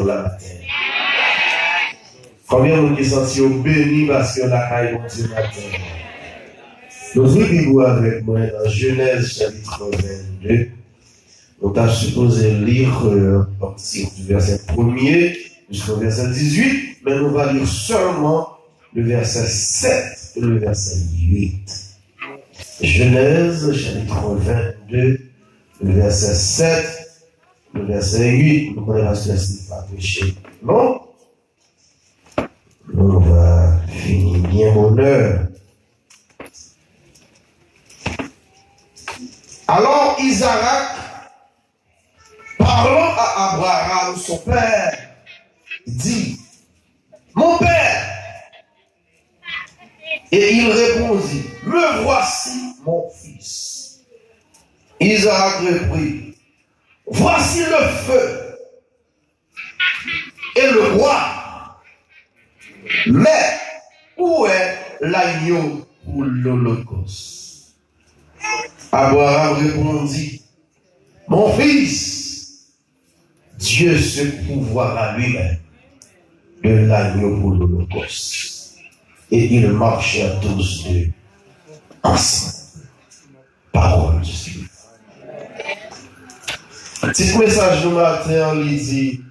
pour la matin. Combien de gens qui sont sentis bénis parce que la caille mon Dieu matin. Nous vivons avec moi dans Genèse chapitre 22. Nous avons supposé lire à partir du verset 1er jusqu'au verset 18, mais nous allons lire seulement le verset 7 et le verset 8. Genèse chapitre 22, le verset 7, le verset 8. Nous allons ne pas pécher. Non? On va finir bien honneur. Alors Isaac, parlant à Abraham, son père, dit, mon père. Et il répondit, me voici mon fils. Isaac reprit, voici le feu et le bois. Mais où est l'agneau pour l'holocauste? Abraham répondit, mon fils, Dieu se pourvoira lui-même de l'agneau pour l'holocauste. Et ils marchèrent tous deux ensemble. Parole de Dieu. Petit message de matin, il dit,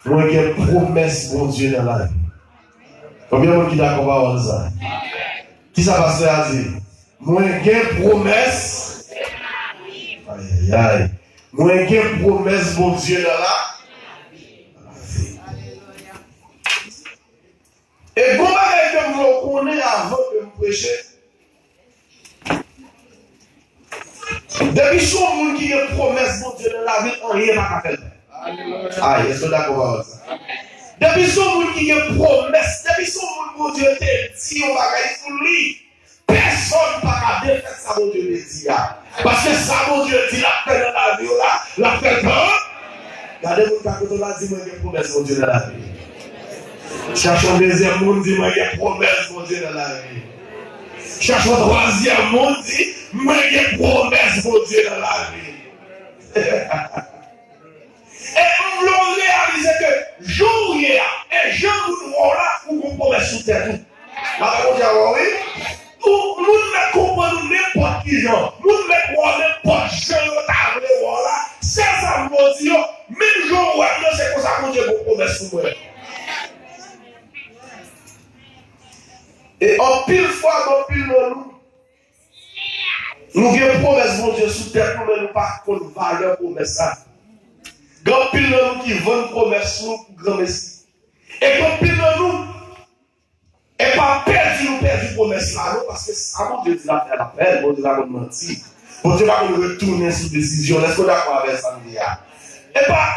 moi qui ai promesse pour Dieu dans la vie. Combien de gens qui d'accord avec ça? Qui ça va se faire dire? Moi qui ai promesse. Aïe, aïe, aïe. Moi qui ai promesse pour Dieu dans la vie. Et comment est-ce que vous connaissez avant de vous prêcher? Depuis son monde qui a promesse pour Dieu dans la vie, on n'y est pas qu'à faire. Aïe, est-ce que d'accord avec ça? Depuis son monde qui a promesse, depuis son monde pour Dieu te dit, on va gagner pour lui. Personne ne va défaire ça, mon Dieu le dit. Parce que ça, mon Dieu dit, la paix dans la vie, la paix dans. Regardez-vous quand on a dit, moi, il y a promesse, mon Dieu dans la vie. Cherchons un deuxième monde, dit, moi, il y a promesse, mon Dieu dans la vie. Cherchons un troisième monde, dit, moi, il y a promesse, mon Dieu dans la vie. Et nous voulons réaliser que jour hier, et jour où nous là, nous avons promesse sous terre. Oui? Nous ne comprenons n'importe qui genre. Nous ne comprenons n'importe qui genre. C'est ça, mon Dieu. Même jour où c'est comme ça que Dieu vous promesse pour moi. Et en pile fois, en pile nous avons promesse, mon Dieu, sous terre, mais nous pas qu'on valeur promesse ça. Grand pile nous qui vendent promesse pour grand messie. Et grand pile nous, et pas perdu promesse là, non, parce que ça, mon Dieu, dit la faire la peine, mon Dieu, va nous mentir. Mon Dieu va nous retourner sur décision. Est-ce qu'on est d'accord avec ça, et pas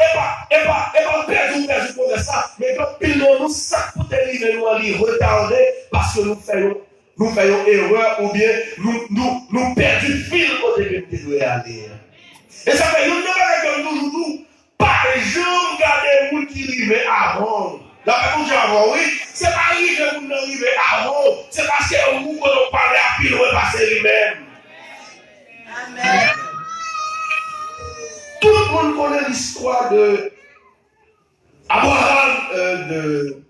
perdu promesse là, mais quand pile nous, ça pour délivrer nous, aller retarder, parce que nous faisons erreur, ou bien nous perdons le fil côté que nous devons aller. Et ça fait, nous ne pouvons toujours pas jamais garder les gens qui arrivent avant. D'après vous, avant, oui, c'est pas arrivé que vous n'arrivez avant, c'est parce que vous, quand on parle à pile, on passe lui-même. Amen. Tout le monde connaît l'histoire de Abraham, de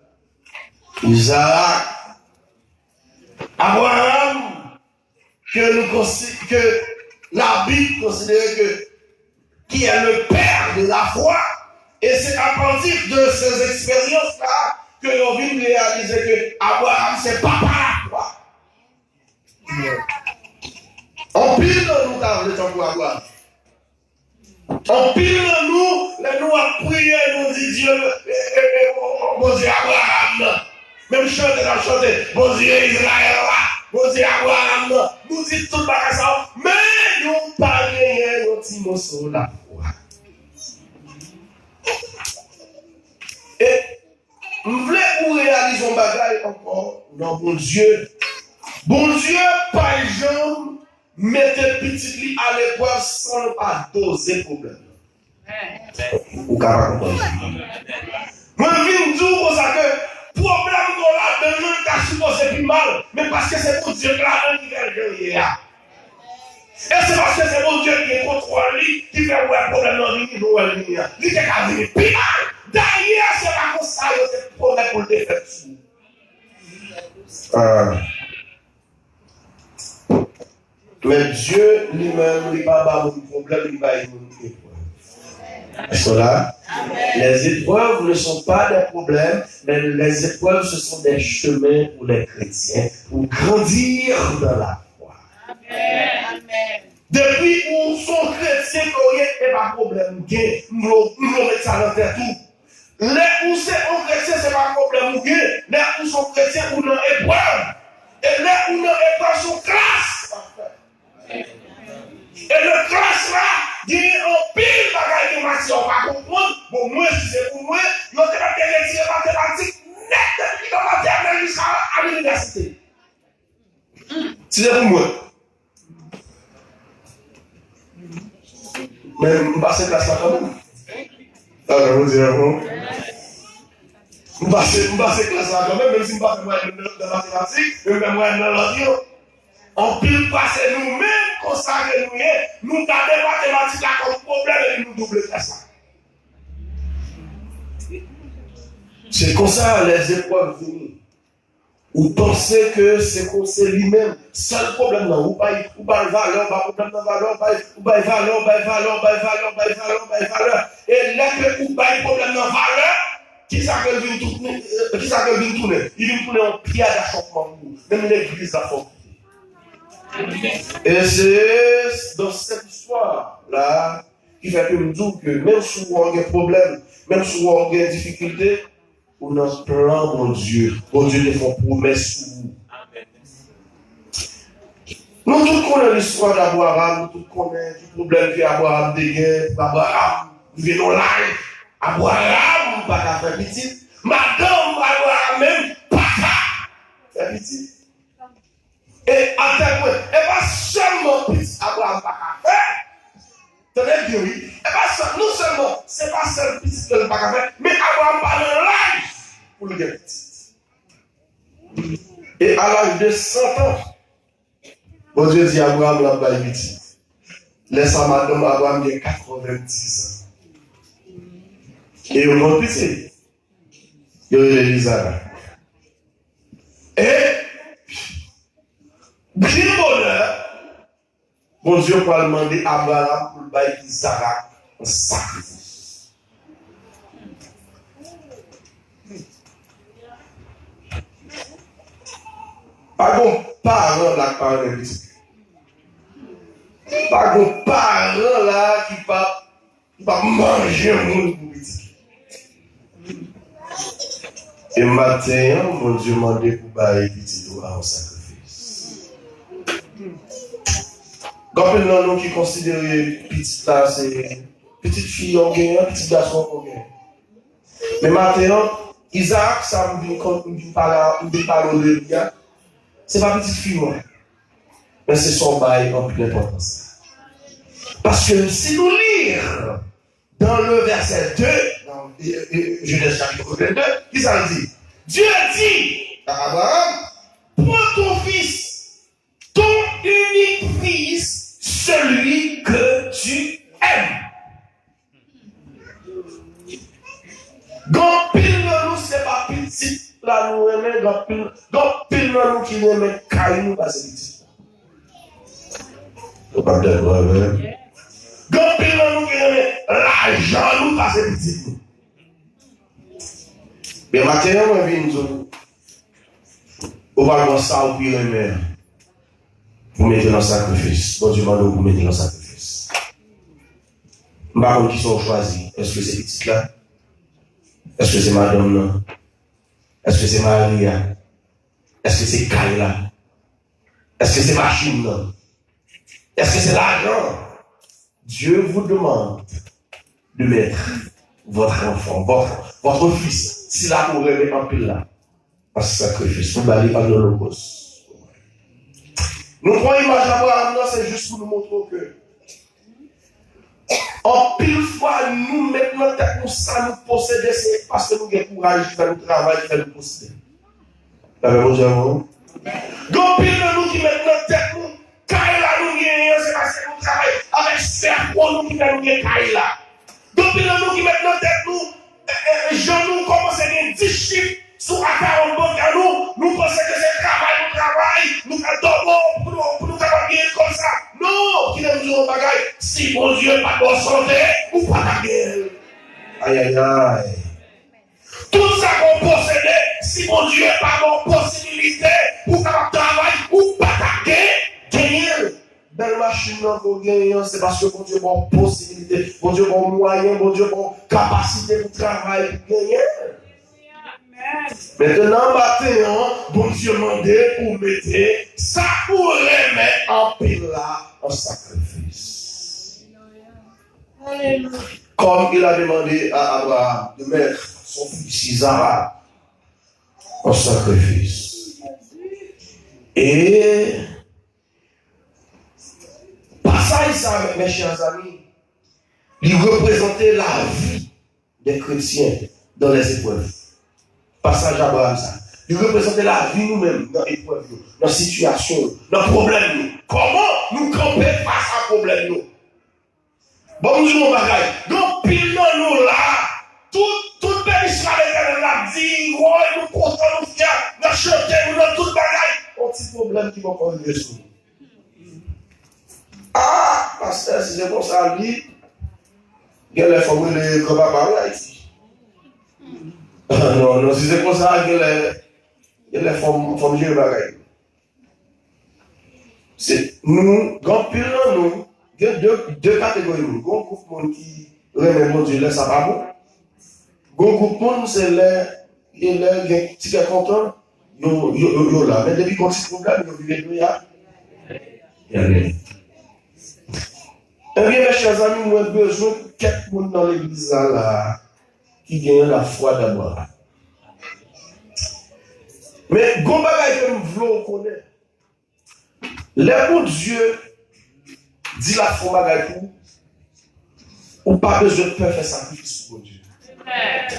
Isaac. Abraham, que la Bible considère qui est le père de la foi. Et c'est à partir de ces expériences-là que l'on vient réaliser que Abraham, c'est papa la foi. En pile, nous avons le temps pour Abraham. En pile, nous avons prié, nous dit Dieu, bon Dieu Abraham, même chanter, bon Dieu Israël, bon Dieu Abraham, nous dit tout le monde, mais nous pas gagné notre petit morceau là. Et nous voulons réaliser un bagage encore dans bon Dieu. Bon Dieu, par exemple, mettez petit lit à l'épreuve sans pas doser le problème. Ou carrément comprendre. Moi, je viens de dire pour ça que problème qu'on a de nous, t'as supposé plus mal, mais parce que c'est pour Dieu que la nouvelle est là. Et c'est parce que c'est mon Dieu qui contrôle lui, qui fait ouais problème dans lui, nous elle lui. Lui qui a vu pire. D'ailleurs, pour le défaire. Mais Dieu lui-même, il n'a pas de problème, il va y avoir une épreuve. Est-ce que là? Les épreuves ne sont pas des problèmes, mais les épreuves, ce sont des chemins pour les chrétiens, pour grandir dans la foi. Amen. Depuis où son chrétien, il n'y a pas de problème, nous mettons ça dans la tête. Là où c'est un chrétien, ce n'est pas un problème. Là où son chrétien, ou dans l'épreuve. Et là où dans l'épreuve, son classe. Et le classe là, il y a un pile de bagaille de matière. On va comprendre. Bon, moi, si c'est pour moi, il y a des mathématiques net depuis la maternelle jusqu'à l'université. Si c'est pour moi. Mais je ne passe pas classe là quand même. Alors, vous direz, bon. Je ne passe pas classe là quand même si je ne passe pas de mathématiques, même moi dans l'avion. On peut passer nous-mêmes, consacrer nous avons des mathématiques là comme problème et nous doubler ça. C'est comme ça les épreuves viennent. Ou pensez que c'est comme c'est lui-même, seul problème là, ou pas valeur, pas problème de valeur, ou pas valeur. Et là que ou pas problème de valeur, qui ça que vient tourner, il vient tourner en pied d'achoppement, même l'église a fort. Et c'est dans cette histoire-là qui fait que nous disons que même si on a des problèmes, même si on a des difficultés, on a un plan, mon Dieu te fait promesse sur vous. Nous tous connaissons l'histoire d'Abraham, nous tous connaissons le problème qu'Abraham dégaine, Abraham, nous venons live, Abraham, pas qu'à faire petit, madame, Abraham même, pas qu'à faire petit. Et à tel point, et pas seulement petit Abraham pas qu'à faire. Tenez bien, oui. Et pas non seulement, c'est pas seul petit que pas qu'à faire, mais Abraham pas dans l'âge pour le gagner petit. Et à l'âge de 100 ans, bon Dieu dit Abraham l'a pas petit. Laisse à madame Abraham il y a 90 ans. Et il y a un petit. Il y a Elisabeth. Et bien bonheur, bon Dieu va demander à Abraham pour le bail Isaac en sacrifice. Pas bon parent là qui parle de petit. Pas bon parent là qui va manger un monde pour petit. Et matin, mon Dieu m'a demandé pour bail petit en sacrifice. Quand nous qui considèrent petite là, c'est petite fille on gagne, petit garçon on gagne. Mais maintenant, Isaac, ça me parle de lui, c'est pas petite fille, mais c'est son bail en plus d'importance. Parce que si nous lisons dans le verset 2, dans Genèse chapitre 22, qui ça dit? Dieu dit à Abraham, prends ton fils, ton unique fils, celui que tu aimes. Quand pile de nous, c'est pas petit, là nous aimons, quand pile de nous qui aimons, car nous pas c'est petit. Vous pas d'accord avec? Quand pile de nous qui aimons, l'argent nous pas c'est petit. Mais maintenant, on vient nous on va voir ça au pire aimer. Vous mettez dans le sacrifice. Bon Dieu m'a dit vous mettez dans le sacrifice. Par contre, qui sont choisis? Est-ce que c'est petit là? Est-ce que c'est madame là? Est-ce que c'est Maria? Est-ce que c'est Kayla? Est-ce que c'est machine là? Est-ce que c'est l'argent? Dieu vous demande de mettre votre enfant, votre fils, s'il a pour rêver en pile là, en sacrifice, vous n'allez pas de l'holocauste. Nous prenons l'image d'Abraham, c'est juste pour nous montrer que en pile fois, nous maintenant, nous ça nous posséder, c'est parce que nous avons courage de faire le travail, de faire le posséder. T'avez besoin de vous? Donc, pile de nous qui maintenant tête nous, Kaila nous gagne, c'est parce que nous travaillons avec cerveau nous qui fait nous gagne Kaila. Donc, pile de nous qui maintenant tête nous, genoux commencent à gagner 10 chiffres, sous à 40 bon à nous pensons que c'est travail, nous dormons pour nous capables bien comme ça. Non, qui n'aime jouer au bagaille. Si mon Dieu pas bonne santé, ou pas ta gueule. Aïe, aïe, aïe. Tout ça qu'on possède, si mon Dieu pas bonne possibilité, pour capable travailler, ou pas ta gueule. Belle machine qu'on gagne, c'est parce que mon Dieu a une possibilité, mon Dieu a un moyen, mon Dieu a une capacité pour travailler, pour gagner. Maintenant, matin, bon Dieu m'a dit pour mettre ça pour remettre en pile là en sacrifice. Alléluia. Comme il a demandé à Abraham de mettre son fils Isaac en sacrifice. Et passage ça, mes chers amis, il représentait la vie des chrétiens dans les épreuves. Passage Abraham ça. Il représentait la vie nous-mêmes dans l'épreuve, dans la situation, dans le problème. Comment nous camper face à problème nous? Bon, nous disons bagaille. Donc, pile dans nous là, tout pays Israël l'a dit, oh, nous comptons, nous fiers, nous chantons, nous dans tout bagaille. Un petit problème qui va pas arriver sur nous. Ah, pasteur, si c'est comme ça, lui, il y a les femmes, les grands-papas en Haïti. Non, si c'est comme ça, il y a les femmes de bagaille. C'est nous, grand pile dans nous, il y a deux catégories. Un groupe de monde qui remet mon Dieu, là, ça va bon. Un groupe de monde, c'est les qui sont contents, ils là. Mais depuis qu'on s'y problème, ils vivent là. Eh bien, mes chers amis, nous avons besoin de quelqu'un dans l'église là qui gagne la foi d'abord. Mais, bon bagage que nous voulons connaître. Le bon Dieu dit la foi bagage pour ou pas besoin de faire sacrifice pour Dieu.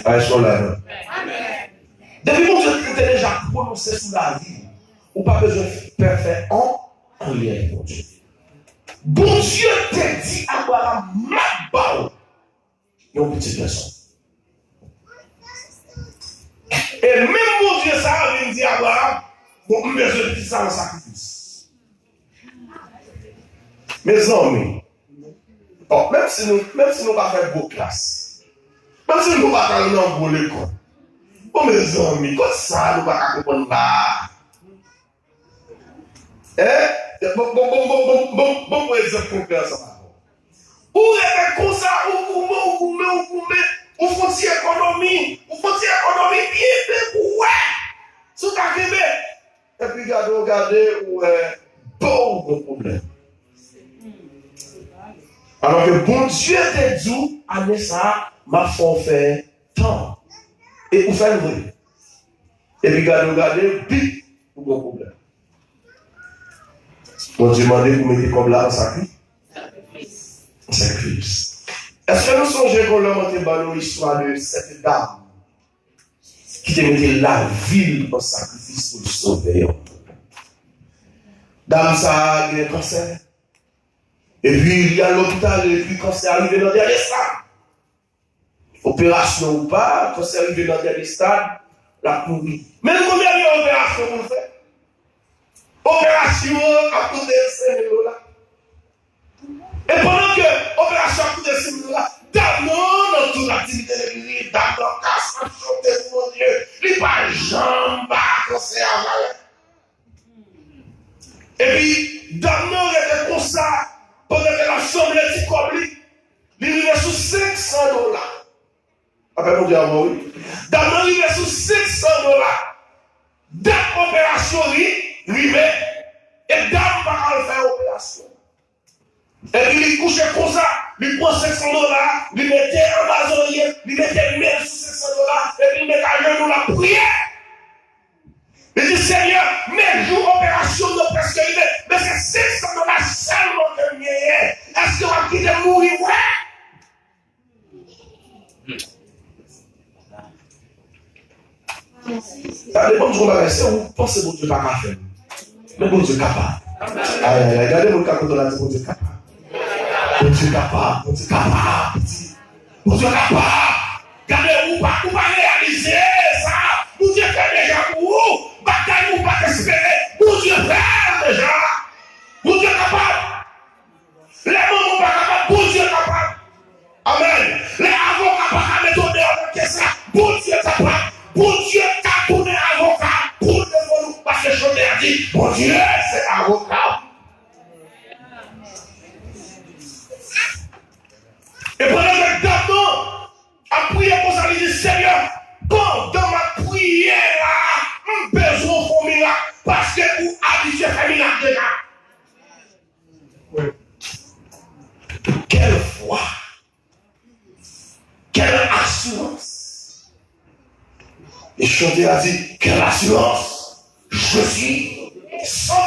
Amen. Sont là. Depuis que Dieu était déjà prononcé sur la vie, ou pas besoin de faire en lien avec mon Dieu. Bon Dieu t'a dit à Abraham, ma balle, une petite personne. Et même mon Dieu, ça a dit à Abraham, bon, besoin de ça en sacrifice. Mes amis, bon, même si nous ne pas faire beau classe, même si nous ne pas faire une bonne école, bon, mes amis, comme ça, nous ne pas comprendre là. Bon, exemple concret, ça va. Ou est comme ça, ou faut si économie bien, ouais, sous ta vie, et puis regardez, ouais, bon problème. Alors que bon Dieu te dit, année ça, ma foi fait tant. Et vous faites le et puis regardez, bip, ou bon problème. On demandait pour mettre comme là en sacrifice. Est-ce que nous songeons qu'on leur montre dans l'histoire de cette dame qui te mettait la ville en sacrifice pour le sauver? Dame, ça a eu un cancer. Et puis il y a l'hôpital, et puis quand c'est arrivé dans le dernier stade, opération ou pas, quand c'est arrivé dans le dernier stade, la pourrie. Mais combien d'opérations vous faites? Opération à coûter 5 000 $. Et pendant que l'opération a coûté 5 000 $, dans toute l'activité de l'église, dans le casse, à chanter pour mon Dieu, il n'y a pas de jambes à conseiller à valer. Et puis, dans était comme ça, pendant que la chambre était comme lui, il est sous 500 $. Après, mon Dieu, oui. Dans il est sous 500 $. Date opération, lui, et dame va faire opération. Et puis il couchait comme ça, il prend 500 $, il mettait en bazolier, il mettait 1500 $, et puis il mettait à genoux la prière. Il dit Seigneur, mes jours opération de presque arrivé, mais c'est 500 $ seulement que je n'ai. Est-ce que vous quittez mourir? Ça dépend de ce qu'on c'est où pensez que Dieu pas capable. Mais bon Dieu capable. Regardez mon cas quand on a dit bon Dieu capable. Bon Dieu capable, bon Dieu capable. Bon Dieu capable. Regardez où pas réaliser ça. Bon Dieu capable. Et chanter a dit, quelle assurance, je suis sauvé.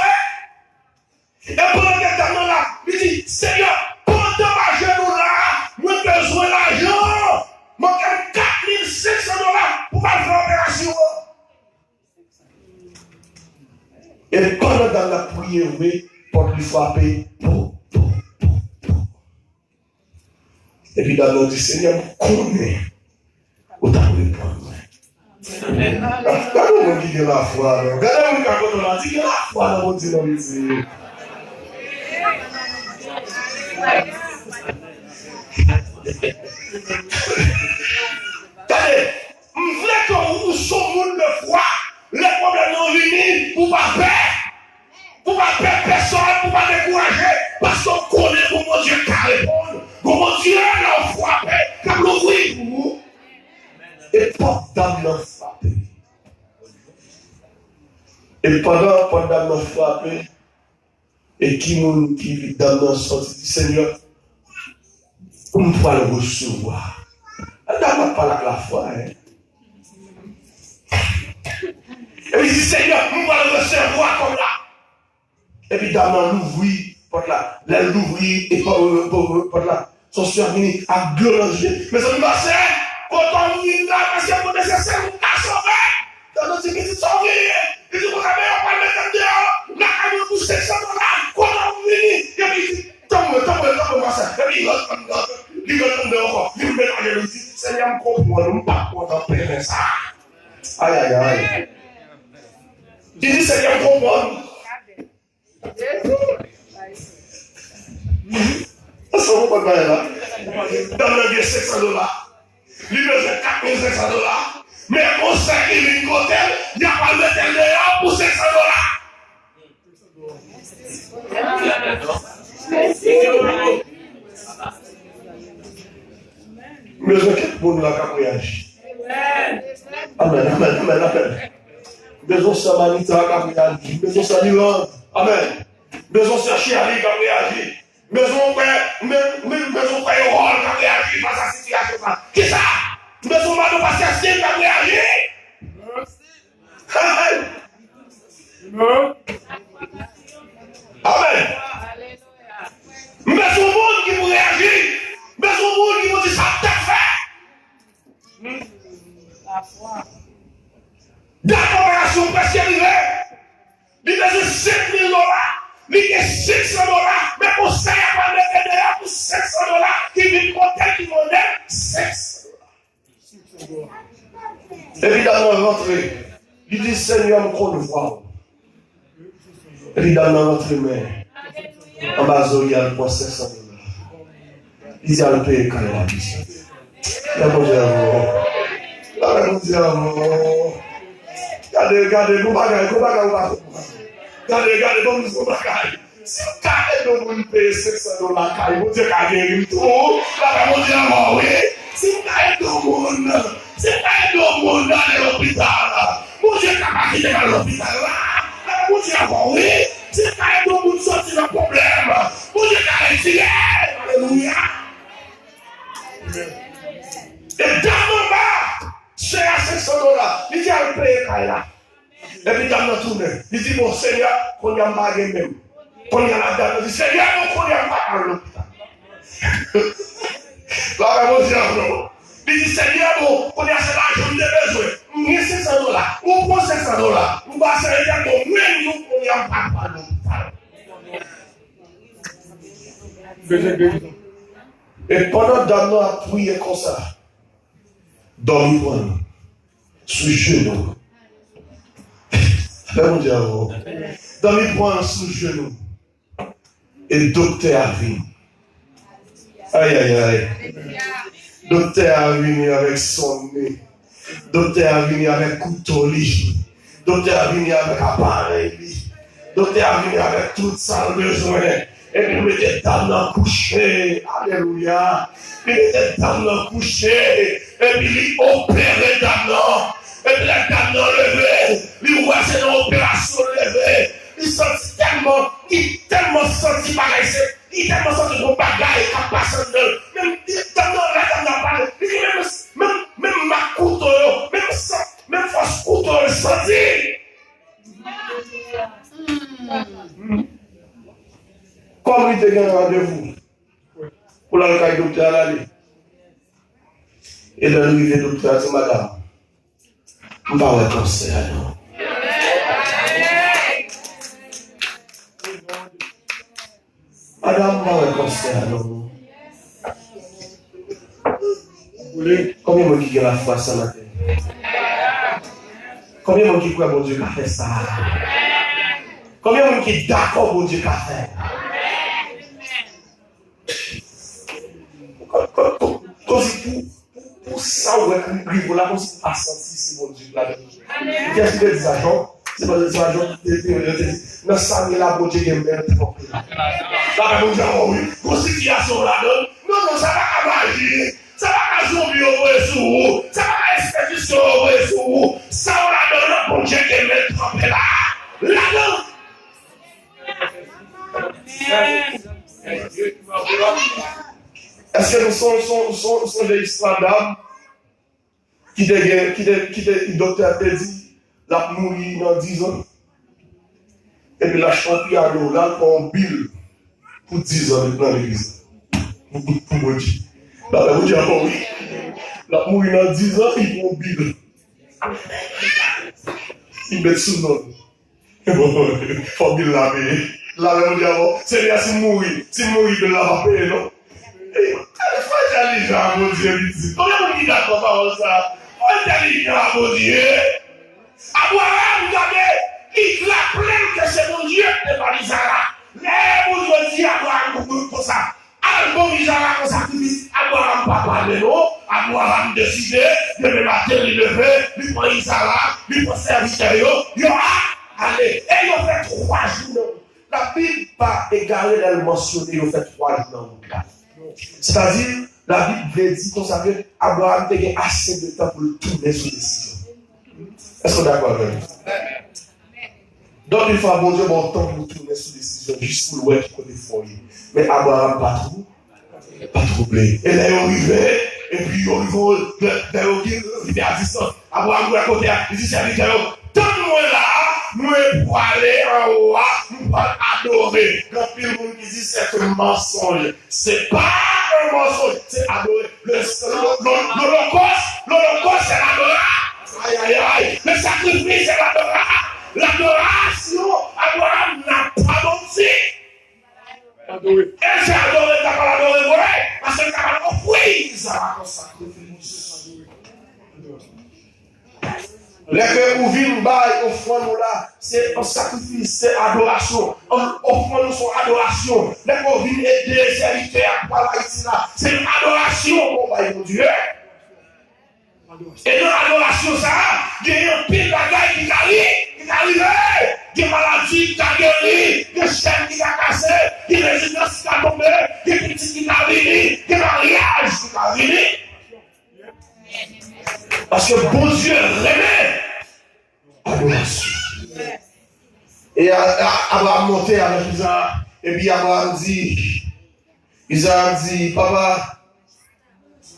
Et pendant que Daniel là, il dit, Seigneur, pendant ma genou là, moi j'ai besoin d'argent. Moi j'ai $4,500 pour ma faire opération. Et pendant dans la prière, oui, pour lui frapper, et puis Daniel dit, Seigneur, combien autant de prendre. Regardez-moi qui est la foi. Regardez-moi quand on a dit qu'il y a la foi dans mon Dieu. Regardez, je voulais que vous soyez le foi. Les problèmes sont venus pour ne pas perdre. Pour ne pas perdre personne, pour ne pas décourager. Parce qu'on connaît comment Dieu peut répondre. Comment Dieu l'a frappé. Comme l'ouvrir pour vous. Et porte dans le frappé. Et pendant nous frapper, et qui vit dans notre sortie, dit Seigneur, on va le recevoir. Elle n'a pas la foi. Et puis il dit Seigneur, on va le recevoir comme là. Et puis dans l'ouvrir, porte là, l'ouvrir, et porte là, son soeur venu à glorifier. Mais ça me va faire, quand on vient là, parce qu'il faut nécessaire, on a sauvé. Dans notre petite sauvé. Il dit, vous avez un pas de dehors, la caméra pour $600, quoi on vient, et puis il dit, tombe, ça. Et puis il va tomber encore, il va mettre il dit, Seigneur, je comprends, je ne peux pas contempler ça. Aïe. Il dit, Seigneur, je comprends. Ça ne va pas là. Dans le $600, il veut $4,500. Mais on sait qu'il y a une côté, il n'y a pas de dehors pour $600. Mais je quitte pour la capriage. Amen. Besoin de Manita capriage. Besoin de Saliland. Amen. Besoin de Chiali capriage. Besoin de Rôle capriage dans sa situation. Qui ça? Besoin de passer capriage. Amen. Mais tout le monde qui vous réagit, mais tout le monde qui vous dit ça t'a fait. La foi. Dans la coopération presque arrivée, il y a $5,000, il y a $600, mais pour ça, il y a pas de derrière pour $600, qui vient compter qui m'ont donné $600. Évidemment, rentré. Il dit Seigneur, je crois le voir. Évidemment, notre main. En bas, il y a le poids $600. Il y a le paye quand il a dit. La mon Dieu, regardez, vous bagaille. Regardez, comme vous bagaille. Si vous avez de vous payer $600, vous dites qu'il y a tout. Là, mon Dieu, oui. Si vous avez de monde, si vous avez de monde dans l'hôpital, mon Dieu, capacité dans l'hôpital là. Mon Dieu, oui. Si vous avez de monde sortir le problème, mon Dieu, capacité. Alléluia. Et dans mon bas, c'est à $600. Il dit à le payer là. Et puis dans notre tournée, il dit mon Seigneur, qu'on y a marqué même. Qu'on y a la dame, il dit Seigneur, qu'on y a marqué dans l'hôpital. Là, mon Dieu, il dit Seigneur, qu'on y a cet argent de besoin. Il y a $600. On prend $600. On va se regarder au même jour qu'on y a marqué dans l'hôpital. Et pendant Daniel a prié comme ça, dormi sous genou. Mon Dieu, dormi sous genou. Et docteur a venu. Aïe. Docteur a venu avec son nez. Docteur a venu avec couteau. Docteur a venu avec appareil. Docteur a venu avec tout ça besoin. Et puis, il mettait Daniel couché. Alléluia. Il mettait Daniel couché. Et puis, il opérait Daniel. Et puis, la Daniel levé. Il voit ses opérations levées. Il sentit tellement senti pareil. Il tellement senti mon bagage qui passe en deux. Même Daniel, là, Daniel parle. Il dit, même ma couteau, même force Comme il te gagne rendez-vous pour la caille docteur à l'aller. Et dans l'arrivée docteur, c'est madame. On va avoir un cancer. Madame, on va avoir un cancer. Combien de gens qui ont la foi ce matin? Combien de gens qui croient que Dieu a fait ça? Combien de gens qui sont d'accord pour Dieu a fait? Pour ça, on va vivre là, on se passe si mon Dieu là. Qu'est-ce que des agents? C'est pas des agents qui étaient dans ça, mais là, mon Dieu, il y a un là, mon Dieu, oui, une situation là-dedans. Non, ça va pas agir. Ça va pas zombie au sous. Ça va pas expédition au sous. Ça va là-dedans, mon Dieu, qui est trempé là. Là-dedans. Est-ce que nous sommes des histoires d'âme qui le docteur a dit, la mourir dans 10 ans, et puis la champion à l'eau, là, on bille pour 10 ans dans l'église. Pour vous dire. Là, vous dites encore oui. La mourir dans 10 ans, ils vont bille. Ils mettent sous nom. Il faut bille la payer. Là, vous dites encore, c'est bien si mourir de la payer, non? Intelligent, mon Dieu, comment on dit d'accord par ça? Intelligent, mon Dieu. Abraham, regardez, il l'a plaint que c'est mon Dieu et pas Isaac. Mais mon Dieu dit Abraham pour ça. Bon Isaac comme sacrifice, Abraham pas parler, non? Abraham décidé de me mater, il lever, lui prend Isaac, lui prend serviteur, il a allez, et il a fait 3 jours. La Bible pas égaré dans le mentionné, il a fait 3 jours dans le cas. C'est-à-dire, la Bible veut dire qu'on savait Abraham avait assez de temps pour le tourner sur décision. Est-ce qu'on est d'accord avec nous? Donc, il faut bon Dieu bon temps pour tourner sur décision, juste pour le côté foyer. Mais Abraham pas troublé. Et là, il est arrivé, et puis il est arrivé à distance. Abraham est à côté, il dit, serviteur, donne-moi là, moi pour aller en haut, pour adorer. Quand il y a des gens qui disent c'est un mensonge, c'est pas un mensonge, c'est adorer. L'Holocauste, c'est l'adoration. Aïe, aïe, aïe. Le sacrifice, c'est l'adoration. L'adoration, Abraham n'a pas menti. Et c'est adoré, t'as pas adoré, ouais, parce que t'as pas compris, ça va comme sacrifice. Les que vous vivez au fond là, c'est un sacrifice, c'est adoration. Au fond, nous sommes adoration. Les que vous vivez aider les serviteurs à Haïti là, c'est une adoration pour mon Dieu. Et dans l'adoration, ça, il y a un pile de bagaille qui arrive, des maladies qui ont guéri, des chaînes qui ont cassé, des résidences qui ont tombé, des petits qui ont venu, des mariages qui ont venu. Parce que bon Dieu remet adoration. Et Abraham monté avec Isaac, et puis Abraham dit, papa,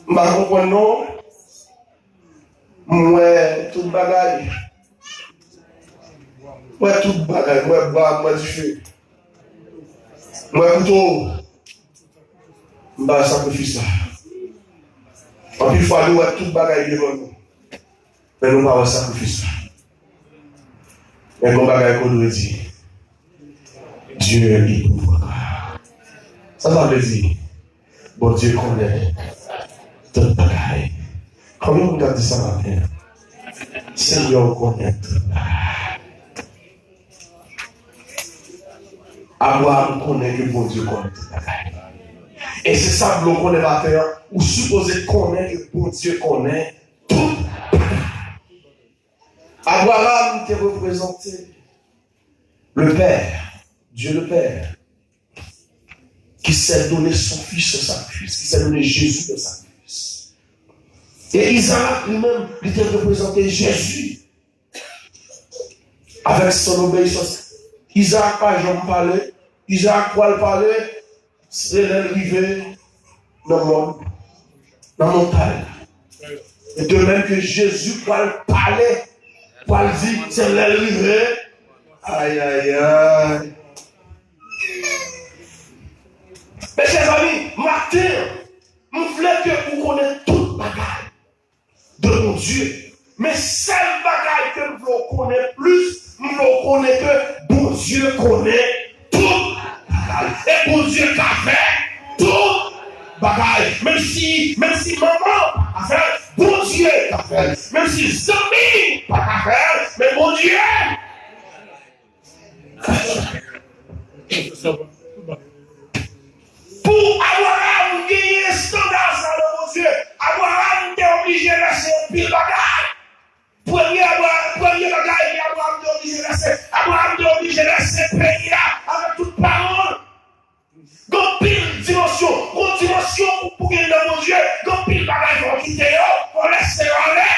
je ne comprends pas non. Moi, tout bagaille. Moi, tout bagaille. Moi, bois, moi, du feu. Moi, couteau. Je vais sacrifier ça. En plus, il faut aller tout bagaille devant nous. Mais nous ne pouvons pas sacrifier ça. Mais mon bagaille qu'on doit dire, Dieu est libre. Ça veut dire, bon Dieu connaît tout bagaille. Combien vous avez dit ça matin? Seigneur connaît tout. Abraham connaît que bon Dieu connaît tout. Et c'est ça que l'on connaît matin, ou supposé connaître que bon Dieu connaît tout. Abraham qui représentait le Père, Dieu le Père, qui s'est donné son fils au sacrifice, qui s'est donné Jésus au sacrifice. Et Isaac lui-même, il était représenté Jésus avec son obéissance. Isaac pas jamais parlé. Isaac quoi le parler, c'est l'arrivée dans la montagne. Et de même que Jésus quoi le parler, quoi le dire, c'est l'arrivée. Aïe aïe aïe. Mes chers amis, matin, je voulais que vous connaissiez toute bagaille de mon Dieu. Mais seule bagaille que vous connaissez plus, vous connaissez que bon Dieu connaît toute bagaille. Et bon Dieu a fait toute bagaille. Même si maman a fait, bon Dieu a fait. Même si les amis n'a pas fait, mais bon Dieu. Pour Abraham gagner un standard dans le bon Dieu, Abraham était obligé de laisser un pile bagaille. Premier bagaille, Abraham était obligé de laisser. Abraham était obligé de laisser pays avec toute parole. Gon pile dimension pour gagner le bon Dieu. Gon pile bagaille pour quitter, pour laisser aller.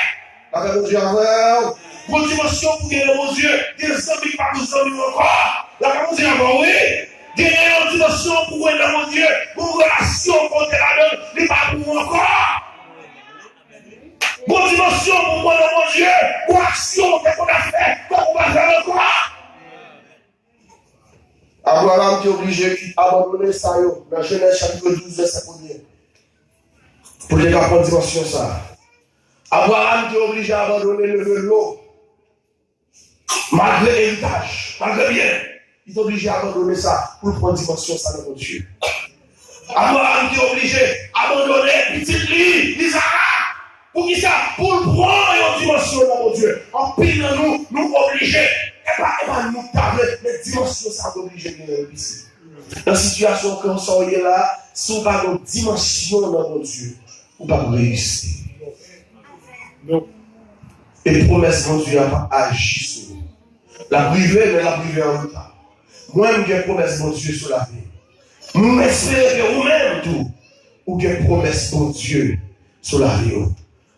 Avec mon Dieu, gon dimension pour gagner le bon Dieu. Des amis, pas tous amis encore. La mon Dieu, oui. Gagner une dimension pour gagner le bon Dieu. Pour relation contre la donne, il n'est pas pour encore. Bonne dimension pour moi, mon Dieu, pour action qu'on a fait, qu'on va faire encore. Abraham est obligé d'abandonner ça dans Genèse chapitre 12, verset 1er. Pour les gars prendre dimension ça. Abraham est obligé d'abandonner le vélo. Malgré l'héritage, malgré bien. Il est obligé d'abandonner ça pour prendre dimension ça dans mon Dieu. Abraham est obligé d'abandonner petite lit, Isaac. Pour qui ça? Pour le prendre une dimension dans mon Dieu. En pile nous obligés. Et pas nous taper, mais dimension ça obligé de nous ici. Dans la situation que nous sommes là, si on pas une dimension dans mon Dieu, on ne va pas réussir. Et promesse de mon Dieu n'a pas agi sur nous. La privée, mais la privée en retard. Moi-même, j'ai promesse de mon Dieu sur la vie. Nous espérons que vous-même tout, ou que promesse de mon Dieu sur la vie.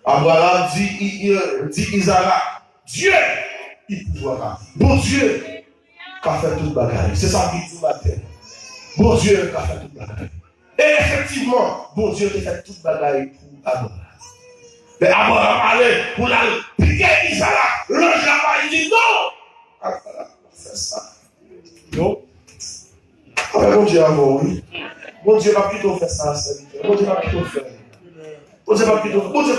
Abraham dit Isaac, Dieu, il pourra. Bon Dieu, qui a fait toute bagaille. C'est ça qu'il dit matin. Bon Dieu, qui a fait toute bagaille. Et effectivement, bon Dieu qui a fait toute bagaille pour Abraham. Mais Abraham allait pour la piquer Isaac. L'ange là-bas, il dit non. Abraham fait ça. Non. Bon Dieu avant, oui. Bon Dieu va plutôt faire ça, bon Dieu va plutôt faire. Bon Dieu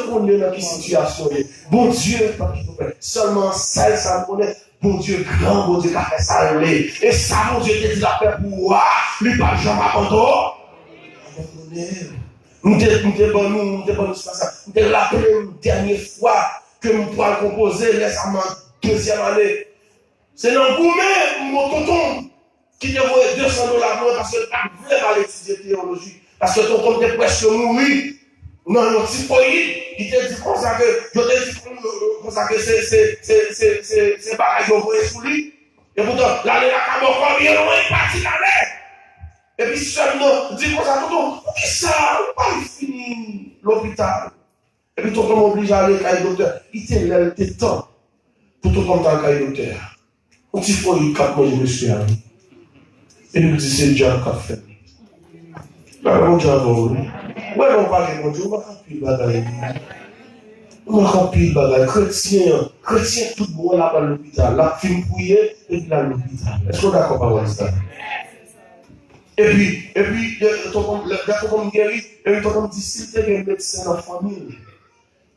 connaît dans quelle situation. Bon Dieu pas plutôt faire. Seulement celle ça me connaît. Bon Dieu grand, bon Dieu qui a fait ça. Et ça, bon Dieu te dit la paix pour moi. Lui pas jamais abandonné. Nous t'es ça. Nous t'es la dernière fois que nous pourrons composer les amants deuxième année. C'est dans le gourmet, mon tonton, qui te voit $200 parce que tu voulais pas étudier théologie. Parce que ton tonton était presque mourir. Non, non, typhoïde, il te dit comme ça que, je te dis comme ça que c'est pareil, je vois sous lui. Et pourtant, l'année la caméra encore bien loin, il partit l'année. Et puis seulement, dit comme ça, tonton, pour qui ça, pas fini l'hôpital. Et puis tonton m'oblige à aller à le docteur. Il te lève tes temps pour tout comme dans le docteur. Un petit peu, il capte moi, je me suis allé. Et il me dit, c'est Dieu qui a fait. Là, mon Dieu a volé. Ouais, on parle de mon Dieu, on va remplir le bagaille. On va remplir le bagaille. Chrétien, tout le monde là-bas à l'hôpital. La film fouillée, et puis là à l'hôpital. Est-ce qu'on est d'accord avec ça? Et puis, comme guéri, et puis, comme dit, si tu es un médecin dans la famille,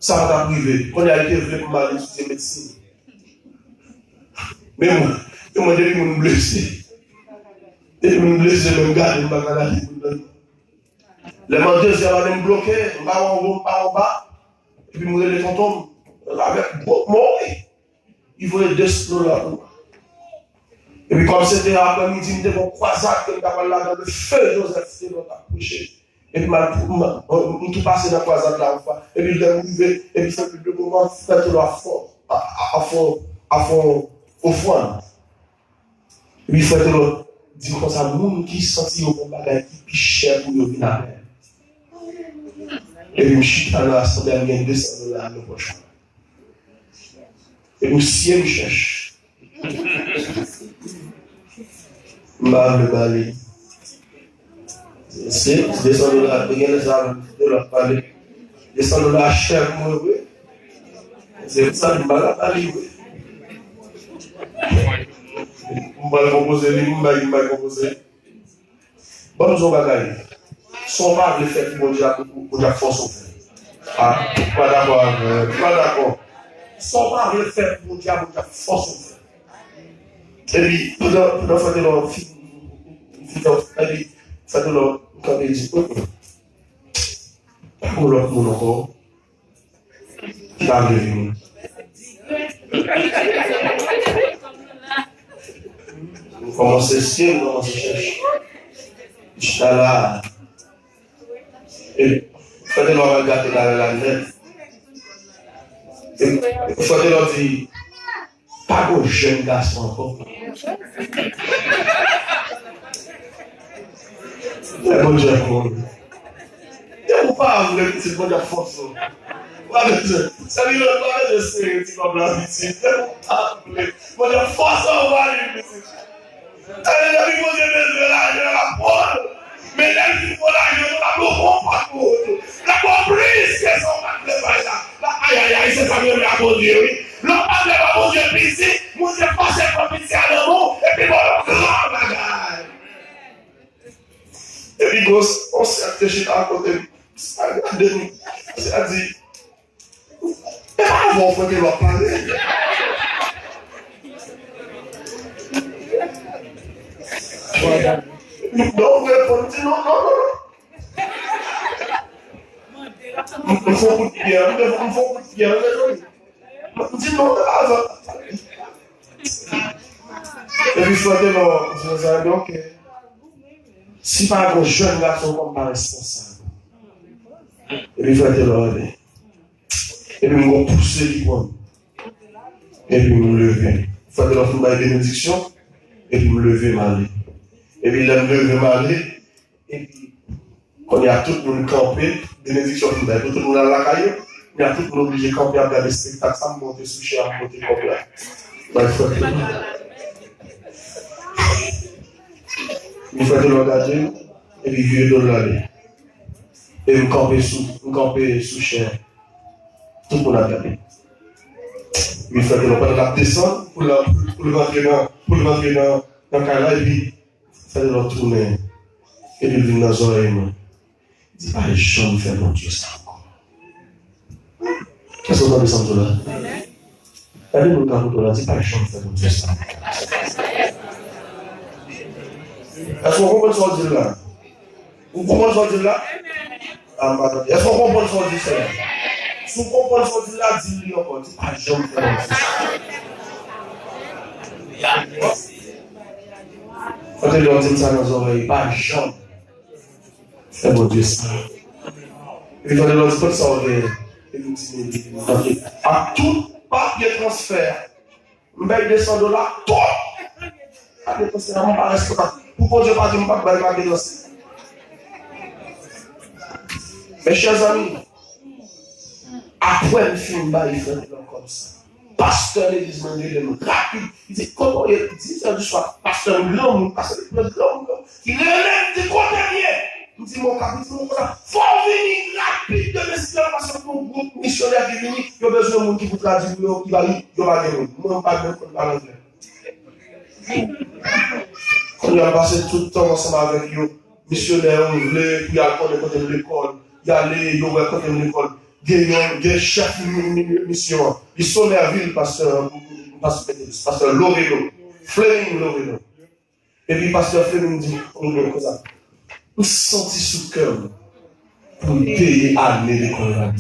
ça va t'arriver. On a été vrai pour mal étudier médecine. Mais moi, depuis que je me blessé. Et je me blessé, je me garde, je me garde. Les deuxième année me bloqué, je vais en bas, et puis je me tonton, avec moi, il voulait $2. Et puis comme c'était après-midi, je me croisade, je me là dans le feu, Joseph, c'était dans la couche. Et puis je suis passé dans la croisade là, et puis je l'ai arrivé, et puis c'est le moment, faites-le à fond, au foin. Et puis faites-le, dit comme ça, monde qui sentit au bagage qui pichait pour le venir. Et puis, je suis dans l'assemblée, je gagne $200 le prochain. Et aussi, je cherche. Je le balai. C'est $200, je gagne $200 balai. $200 cher, moi, oui. C'est ça, je balai balai, oui. Je vais composer, je vais composer. Bon, nous avons son mari le fait pour dire force. Ah, pas d'accord, pas d'accord. Son mari le fait pour dire force. Et puis, pendant faire de leur fille, faire de leur, quand il dit, pour l'autre monde encore, qui va revenir. Vous commencez à chercher, vous commencez à chercher. Je suis là. Et faites leur regarder la net. Et faites leur dire, pas de jeune garçon encore. C'est bon Dieu pour vous. Et vous pas vous le petit bon Dieu force. Ça veut dire que je sais comme la vie. Bon Dieu force on va aller. Elle a dit bon Dieu la parole. Mais elle dit pour la je la comprends pas pour. La comprise que son mal là. Aïe aïe c'est ça bien la bon Dieu oui. L'on parle de bon Dieu ici, mon Dieu passe comme ici à l'amour et puis bon grand bagage. Et puis gosse on s'est attaché à côté. Regardez-nous. C'est-à-dire et pas avant faut que l'on parle. Non, il faut beaucoup de bien, il faut beaucoup de bien. Dis non, et puis, je vais donc, si par un jeune garçon comme pas responsable, et puis, je vais l'ordre. Et puis, je vais pousser du point. Et puis, je vais me lever. Il faut que l'on fasse une bénédiction, et puis, je vais me lever, m'aller. Et puis, je vais me lever, m'aller. Et puis, quand il y a tout le monde campé, bénédiction, tout le monde à la caille, il y a tout le monde obligé de camper à regarder le spectacle, ça me monte sous cher, à monter comme là. Il faut que l'on regarde, et puis, vieux de l'aller. Et me camper sous cher. Tout le monde a regardé. Il faut que l'on prenne la descente pour le rentrer dans le carré, et puis, il faut que l'on tourne. Et puis, il vient dans les oreilles. Il dit, pas les gens faire mon Dieu ça encore. Qu'est-ce que vous avez descendu là? Allez-nous dans le là, dis pas les gens faire mon Dieu ça encore. Est-ce qu'on comprend ce qu'on dit là? Vous comprenez ce qu'on dit là? Est-ce qu'on comprend ce qu'on dit là? Si vous comprenez ce qu'on dit là, dis-le encore, dis pas les gens faire mon Dieu ça. Quand ils leur disent ça dans les oreilles, pas les gens. C'est mon Dieu ça. Et puis quand ils leur disent pas ça, ils nous disent, à tout papier transfert, $100, tout. À dépenser, on ne va pas rester là. Pourquoi Dieu pas dit, on ne va pas dépenser? Mes chers amis, après le film, il fait comme ça. Pasteur l'église m'a dit rapide. Il dit, comment il dit ça du soir? Pasteur, grand monde, pasteur, le grand monde, il relève du côté derrière. Il dit, mon capitaine, il faut venir rapide de l'esclave parce que mon groupe missionnaire qui vient, il y a besoin de monde qui vous traduit, qui va dire, il va dire, moi, pas de monde par l'anglais. On a passé tout le temps ensemble avec eux, missionnaires, on voulait, puis il y a le côté de l'école, il y a les, il y a le côté de l'école. Des chefs de mission. Ils sont à la ville, pasteur Loreno, Fleming Loreno. Et puis, pasteur Fleming dit, comme ça, nous sommes sous cœur pour payer année d'école.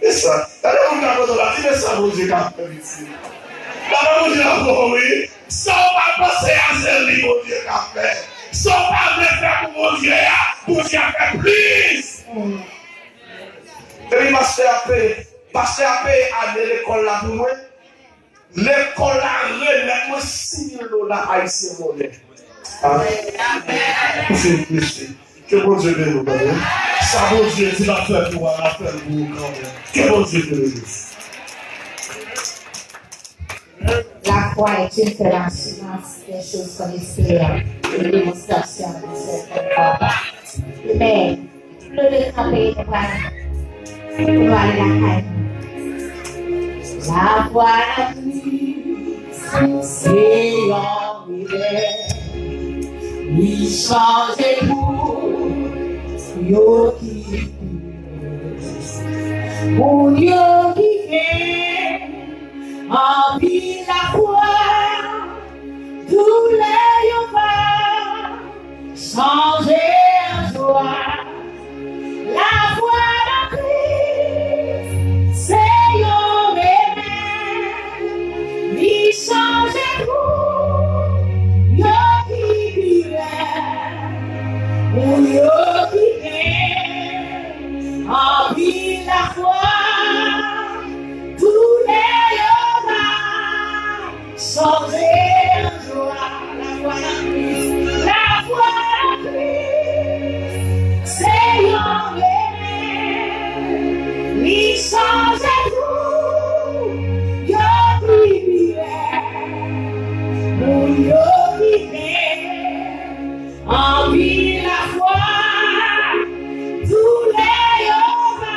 Et ça, on a dans la vie, mais ça, vous dites, là, vous dites, oui, sans pas penser à celle mon Dieu, qu'a fait. Sans pas faire pour mon Dieu, pour Dieu faire plus. Et puis, pasteur a payé à l'école là pour moi. L'école là, remet moi $6,000 haïtien monnaie. C'est une plus. Que bon Dieu bénisse nous. Ça, bon Dieu, c'est la fête pour la fête pour nous. Que bon Dieu bénisse. La foi est une fervence des choses qu'on espère, une démonstration de cette foi. Mais, le décapé est pas. La foi la pluie, c'est en hiver. lui changer pour yo qui pour yo qui est en vie la foi tous les yo va changer en joie la foi en Christ c'est yo remède lui changer pour yo qui vivait pour yo qui est en vie la foi tous les hommes changer en joie la foi en Christ c'est yon remède lui changer tout yo vivait pour yo vivait en vie la foi tous les hommes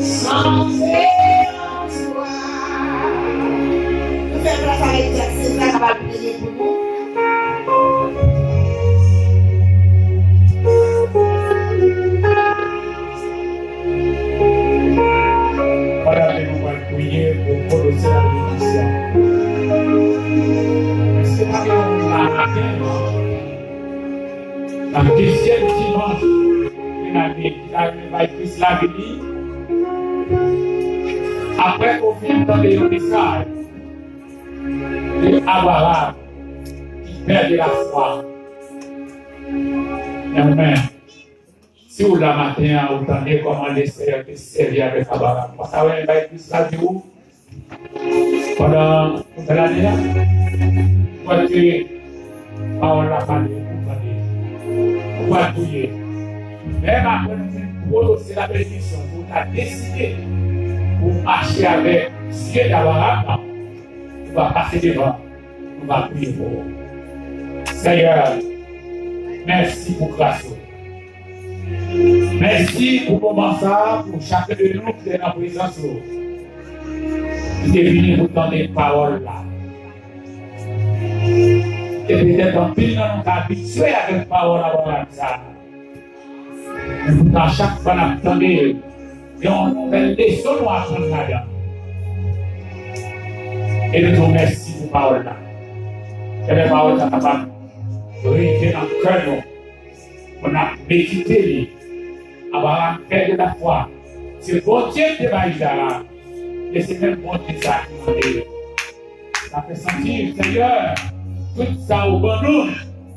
changer en joie. Nous faisons grâce à l'exercice, nous allons prier pour vous. Voilà, nous allons prier pour Colosser la bénédiction. C'est pas la deuxième dimanche de l'année qui arrive à Christ la béni. Après qu'on finit dans les messages de Abraham qui perd de la foi. Amen. Si vous la matin, vous entendez comment les sœurs te servir avec Abraham. Parce que vous avez Christ la béni pendant toute l'année là. Vous avez parole la parole, vous avez. Vous avez même après nous Colosser la bénédiction, vous avez décidé pour marcher avec Dieu d'Abraham, on va passer devant, on va prier pour vous. Seigneur, merci pour grâce. Merci pour le moment ça, pour chacun de nous qui est dans la présence. Qui est venu pour donner des paroles là. Et peut-être en pile, nous sommes habitués avec la parole à ça. Dans chaque fois, nous attendons. Et on nouvelle leçon nous apprendre là-dedans. Et nous te remercions pour la parole là. Et les paroles sont capables de rester dans le cœur nous. On a médité, avoir un père de la foi. C'est bon Dieu qui va y aller. Et c'est même bon Dieu ça qui m'a dit. Ça fait sentir, Seigneur, tout ça au bon nous,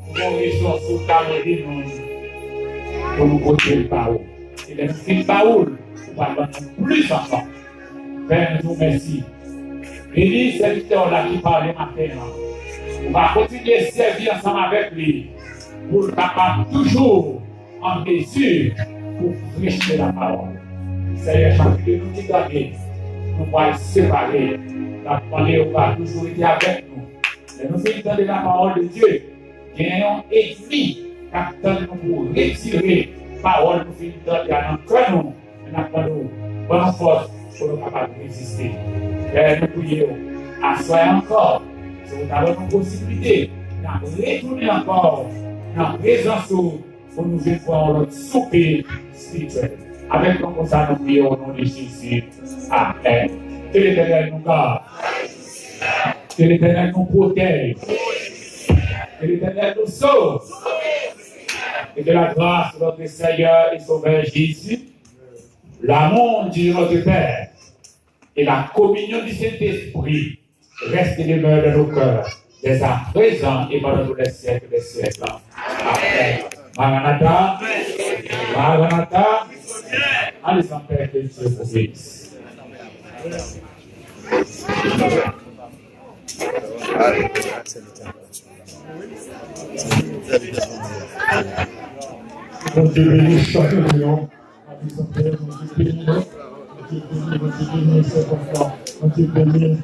pour qu'on ressource sur ta vie, pour nous porter le parole. Et les petites paroles, pour nous donner plus encore. Père, nous vous remercions. Bénis serviteur là qui parle matin. On va continuer à servir ensemble avec lui pour être capable toujours en mesure pour prêcher la parole. Seigneur, chacun de nous qui gagne, nous va séparer. La parole va toujours être avec nous. Et nous faisons de la parole de Dieu. Gagnons ennemi qui attend nous pour retirer la parole nous faisons dans le cœur nous. Nous avons bonne force pour nous capables de résister. Père, nous prions, assoyez encore, si vous avez une possibilité, de retourner encore dans la présence pour nous faire notre souper spirituel. Avec nous, comme ça, nous prions au nom de Jésus. Amen. Que l'Éternel nous garde, que l'Éternel nous protège, que l'Éternel nous sauve, et que la grâce de notre Seigneur et Sauveur Jésus, l'amour de notre Père, et la communion du Saint-Esprit reste et demeure dans nos cœurs, dès à présent et pendant tous les siècles des siècles. Amen. Maranatha, Maranatha, allez sans Père que Dieu vous bénisse. Dieu bénisse chacun de nous. Dieu bénisse, Dieu bénisse, Dieu bénisse, Dieu bénisse,